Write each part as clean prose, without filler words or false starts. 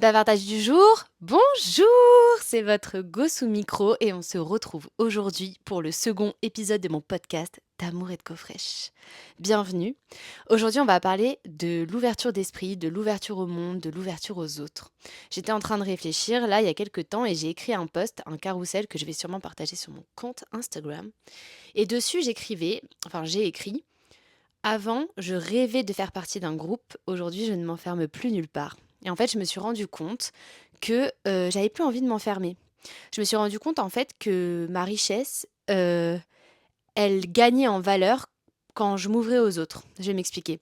Bavardage du jour, bonjour! C'est votre go sous micro et on se retrouve aujourd'hui pour le second épisode de mon podcast d'amour et de coffre fraîche. Bienvenue. Aujourd'hui, on va parler de l'ouverture d'esprit, de l'ouverture au monde, de l'ouverture aux autres. J'étais en train de réfléchir là il y a quelques temps et j'ai écrit un post, un carrousel que je vais sûrement partager sur mon compte Instagram. Et dessus, j'ai écrit: avant, je rêvais de faire partie d'un groupe. Aujourd'hui, je ne m'enferme plus nulle part. Et en fait, je me suis rendu compte que j'avais plus envie de m'enfermer. Je me suis rendu compte en fait que ma richesse, elle gagnait en valeur quand je m'ouvrais aux autres. Je vais m'expliquer.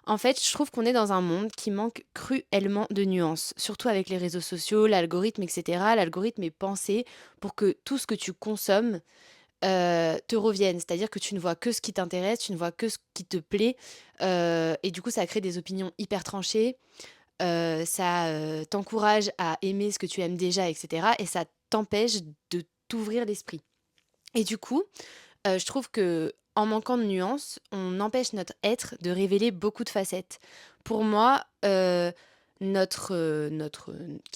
En fait, je trouve qu'on est dans un monde qui manque cruellement de nuances, surtout avec les réseaux sociaux, l'algorithme, etc. L'algorithme est pensé pour que tout ce que tu consommes te reviennent. C'est-à-dire que tu ne vois que ce qui t'intéresse, tu ne vois que ce qui te plaît, et du coup, ça crée des opinions hyper tranchées, ça, t'encourage à aimer ce que tu aimes déjà et cetera et ça t'empêche de t'ouvrir l'esprit et du coup, je trouve que en manquant de nuances, on empêche notre être de révéler beaucoup de facettes. Pour moi, qui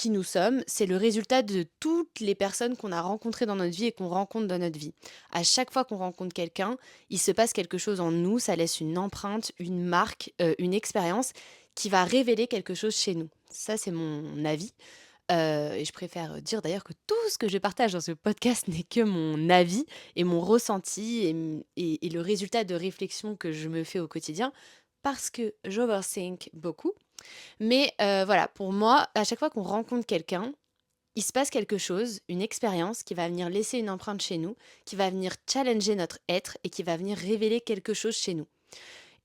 nous sommes, c'est le résultat de toutes les personnes qu'on a rencontrées dans notre vie et qu'on rencontre dans notre vie. À chaque fois qu'on rencontre quelqu'un, il se passe quelque chose en nous, ça laisse une empreinte, une marque, une expérience qui va révéler quelque chose chez nous. Ça, c'est mon avis. Et je préfère dire d'ailleurs que tout ce que je partage dans ce podcast n'est que mon avis et mon ressenti et le résultat de réflexion que je me fais au quotidien parce que j'overthink beaucoup. Mais voilà, pour moi, à chaque fois qu'on rencontre quelqu'un, il se passe quelque chose, une expérience qui va venir laisser une empreinte chez nous, qui va venir challenger notre être et qui va venir révéler quelque chose chez nous.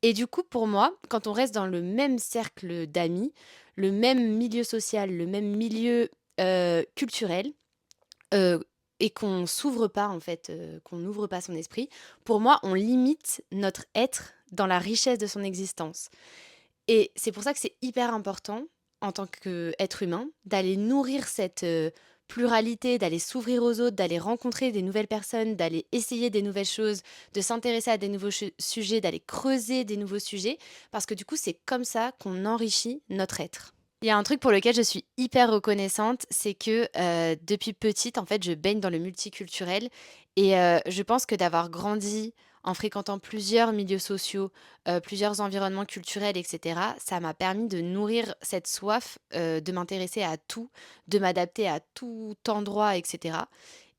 Et du coup, pour moi, quand on reste dans le même cercle d'amis, le même milieu social, le même milieu, culturel, heu et qu'on s'ouvre pas en fait, qu'on n'ouvre pas son esprit, pour moi, on limite notre être dans la richesse de son existence. Et c'est pour ça que c'est hyper important, en tant qu'être humain, d'aller nourrir cette, pluralité, d'aller s'ouvrir aux autres, d'aller rencontrer des nouvelles personnes, d'aller essayer des nouvelles choses, de s'intéresser à des nouveaux sujets, d'aller creuser des nouveaux sujets, parce que du coup, c'est comme ça qu'on enrichit notre être. Il y a un truc pour lequel je suis hyper reconnaissante, c'est que, depuis petite, en fait, je baigne dans le multiculturel et je pense que d'avoir grandi en fréquentant plusieurs milieux sociaux, plusieurs environnements culturels et cetera, ça m'a permis de nourrir cette soif, de m'intéresser à tout, de m'adapter à tout endroit et cetera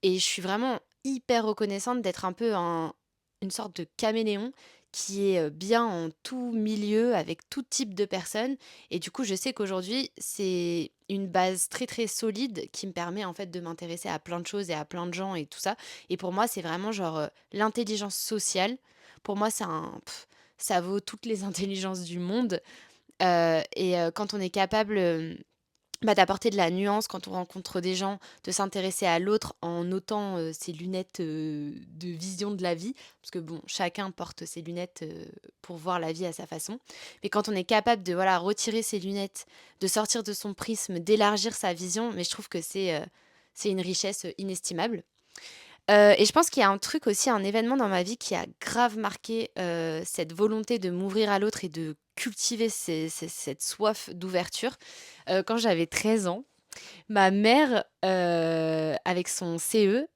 et je suis vraiment hyper reconnaissante d'être un peu une sorte de caméléon qui est, bien en tout milieu, avec tout type de personnes et du coup, je sais qu'aujourd'hui, c'est une base très, très solide qui me permet, en fait, de m'intéresser à plein de choses et à plein de gens et tout ça et pour moi, c'est vraiment genre, l'intelligence sociale. Pour moi, ça vaut toutes les intelligences du monde, et quand on est capable, d'apporter de la nuance quand on rencontre des gens, de s'intéresser à l'autre en ôtant, ses lunettes, de vision de la vie. Parce que bon, chacun porte ses lunettes, pour voir la vie à sa façon. Mais quand on est capable de, voilà, retirer ses lunettes, de sortir de son prisme, d'élargir sa vision, mais je trouve que c'est une richesse, inestimable. Et je pense qu'il y a un truc aussi, un événement dans ma vie qui a grave marqué, cette volonté de m'ouvrir à l'autre et de cultiver cette soif d'ouverture. Quand j'avais 13 ans, ma mère, avec son CE,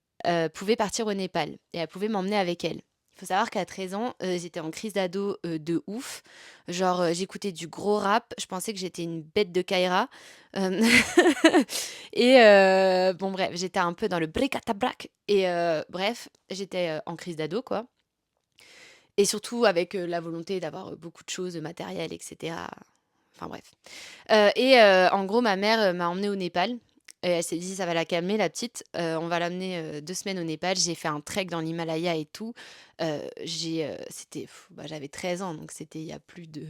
pouvait partir au Népal et elle pouvait m'emmener avec elle. Il faut savoir qu'à 13 ans, j'étais en crise d'ado, de ouf. Genre, j'écoutais du gros rap, je pensais que j'étais une bête de Kaira, hem et bon bref, j'étais un peu dans le bric-à-brac et bref, j'étais, en crise d'ado quoi et surtout avec, la volonté d'avoir, beaucoup de choses, matérielles et cetera. Enfin bref. Et en gros, ma mère, m'a emmenée au Népal et elle s'est dit: «Ça va la calmer la petite, on va l'amener, 2 semaines au Népal». J'ai fait un trek dans l'Himalaya et tout. J'avais 13 ans, donc c'était il y a plus de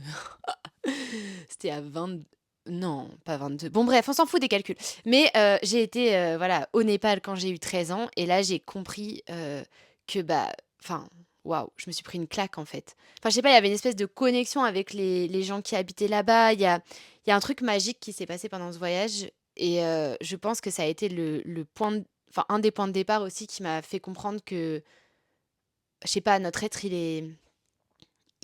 c'était à 20, non, pas 22. Bon bref, on s'en fout des calculs. Mais j'ai été, voilà, au Népal quand j'ai eu 13 ans et là, j'ai compris, que, bah, enfin, waouh, je me suis pris une claque, en fait. Enfin, je sais pas, il y avait une espèce de connexion avec les gens qui habitaient là-bas. Il y a un truc magique qui s'est passé pendant ce voyage et je pense que ça a été le point d enfin, un des points de départ aussi qui m'a fait comprendre que, je sais pas, notre être,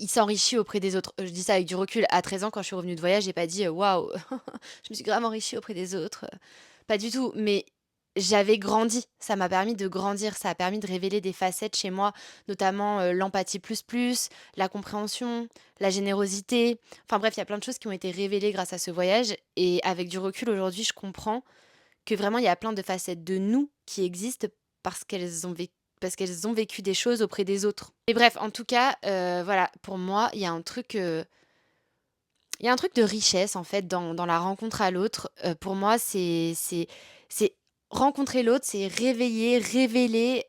il s'enrichit auprès des autres. Je dis ça avec du recul. À 13 ans, quand je suis revenue de voyage, j'ai pas dit: «Waouh, je me suis grave enrichie auprès des autres», pas du tout, mais j'avais grandi. Ça m'a permis de grandir, ça a permis de révéler des facettes chez moi, notamment, l'empathie plus plus, la compréhension, la générosité. Enfin bref, il y a plein de choses qui ont été révélées grâce à ce voyage et avec du recul aujourd'hui, je comprends que vraiment il y a plein de facettes de nous qui existent parce qu'elles ont vécu des choses auprès des autres. Et bref, en tout cas, voilà, pour moi, il y a un truc de richesse en fait dans la rencontre à l'autre. Pour moi, c'est rencontrer l'autre, c'est réveiller, révéler,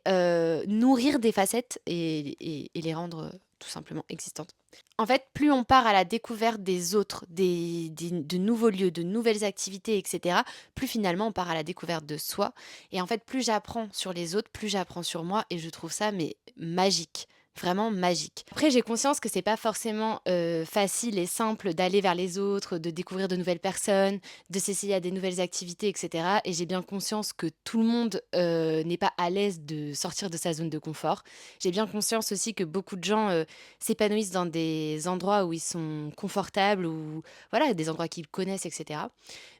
nourrir des facettes et les rendre, tout simplement existantes. En fait, plus on part à la découverte des autres, des de nouveaux lieux, de nouvelles activités et cetera, plus finalement on part à la découverte de soi et en fait, plus j'apprends sur les autres, plus j'apprends sur moi et je trouve ça mais magique, vraiment magique. Après, j'ai conscience que c'est pas forcément, facile et simple d'aller vers les autres, de découvrir de nouvelles personnes, de s'essayer à des nouvelles activités et cetera et j'ai bien conscience que tout le monde, n'est pas à l'aise de sortir de sa zone de confort. J'ai bien conscience aussi que beaucoup de gens, s'épanouissent dans des endroits où ils sont confortables ou voilà, des endroits qu'ils connaissent et cetera.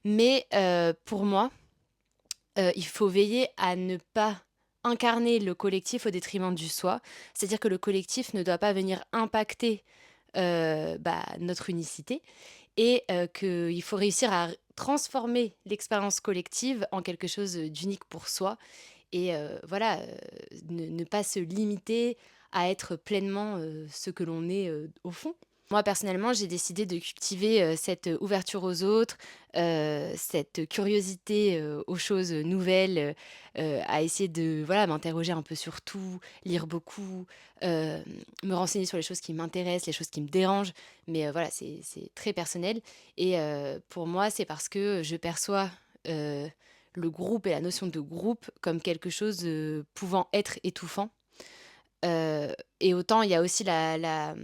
Mais, pour moi, il faut veiller à ne pas incarner le collectif au détriment du soi. C'est-à-dire que le collectif ne doit pas venir impacter, notre unicité et qu'il faut réussir à transformer l'expérience collective en quelque chose, d'unique pour soi et voilà, ne pas se limiter à être pleinement, ce que l'on est, au fond. Moi, personnellement, j'ai décidé de cultiver, cette ouverture aux autres, cette curiosité, aux choses nouvelles, à essayer de, voilà, m'interroger un peu sur tout, lire beaucoup, hem, me renseigner sur les choses qui m'intéressent, les choses qui me dérangent. Mais, voilà, c'est très personnel et pour moi, c'est parce que je perçois, le groupe et la notion de groupe comme quelque chose, pouvant être étouffant. Et autant il y a aussi la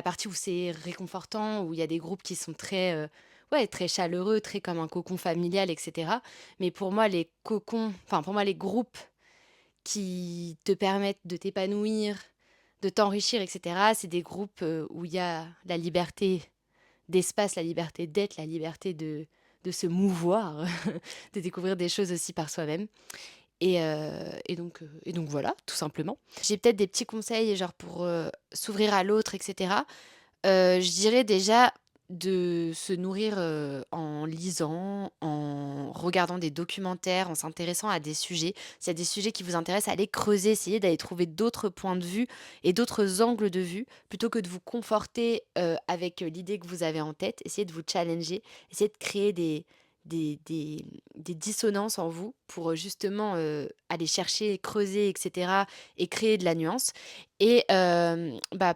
partie où c'est réconfortant, où il y a des groupes qui sont très, ouais, très chaleureux, très comme un cocon familial et cetera. Mais pour moi, pour moi, les groupes qui te permettent de t'épanouir, de t'enrichir et cetera, c'est des groupes, où il y a la liberté d'espace, la liberté d'être, la liberté de se mouvoir, de découvrir des choses aussi par soi-même. Et donc voilà, tout simplement. J'ai peut-être des petits conseils, genre pour, s'ouvrir à l'autre et cetera. Je dirais déjà de se nourrir, en lisant, en regardant des documentaires, en s'intéressant à des sujets. S'il y a des sujets qui vous intéressent, allez creuser, essayez d'aller trouver d'autres points de vue et d'autres angles de vue, plutôt que de vous conforter, avec, l'idée que vous avez en tête. Essayez de vous challenger, essayez de créer des dissonances en vous pour, justement, aller chercher, creuser et cetera et créer de la nuance et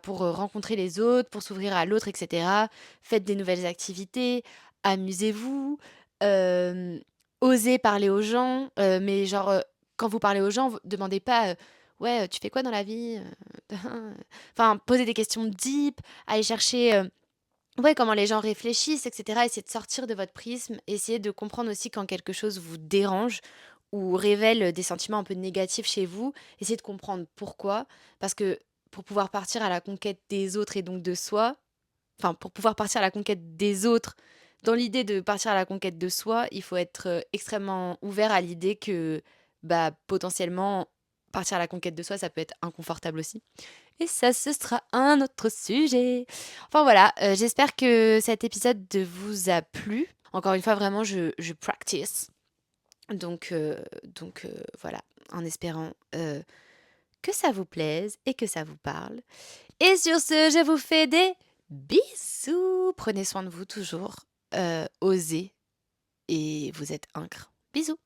pour, rencontrer les autres, pour s'ouvrir à l'autre et cetera, faites des nouvelles activités, amusez-vous, hem, osez parler aux gens, mais genre, quand vous parlez aux gens, vous demandez pas, «Ouais, tu fais quoi dans la vie?» Enfin, posez des questions deep, allez chercher, ouais, comment les gens réfléchissent et cetera. Essayez de sortir de votre prisme, essayez de comprendre aussi quand quelque chose vous dérange ou révèle, des sentiments un peu négatifs chez vous. Essayez de comprendre pourquoi, parce que pour pouvoir partir à la conquête des autres et donc de soi, enfin, pour pouvoir partir à la conquête des autres, dans l'idée de partir à la conquête de soi, il faut être, extrêmement ouvert à l'idée que, potentiellement, partir à la conquête de soi, ça peut être inconfortable aussi. Et ça, ce sera un autre sujet. Enfin voilà, j'espère que cet épisode vous a plu. Encore une fois, vraiment, je practice. Donc voilà, en espérant, que ça vous plaise et que ça vous parle. Et sur ce, je vous fais des bisous. Prenez soin de vous toujours, osez et vous êtes incre. Bisous.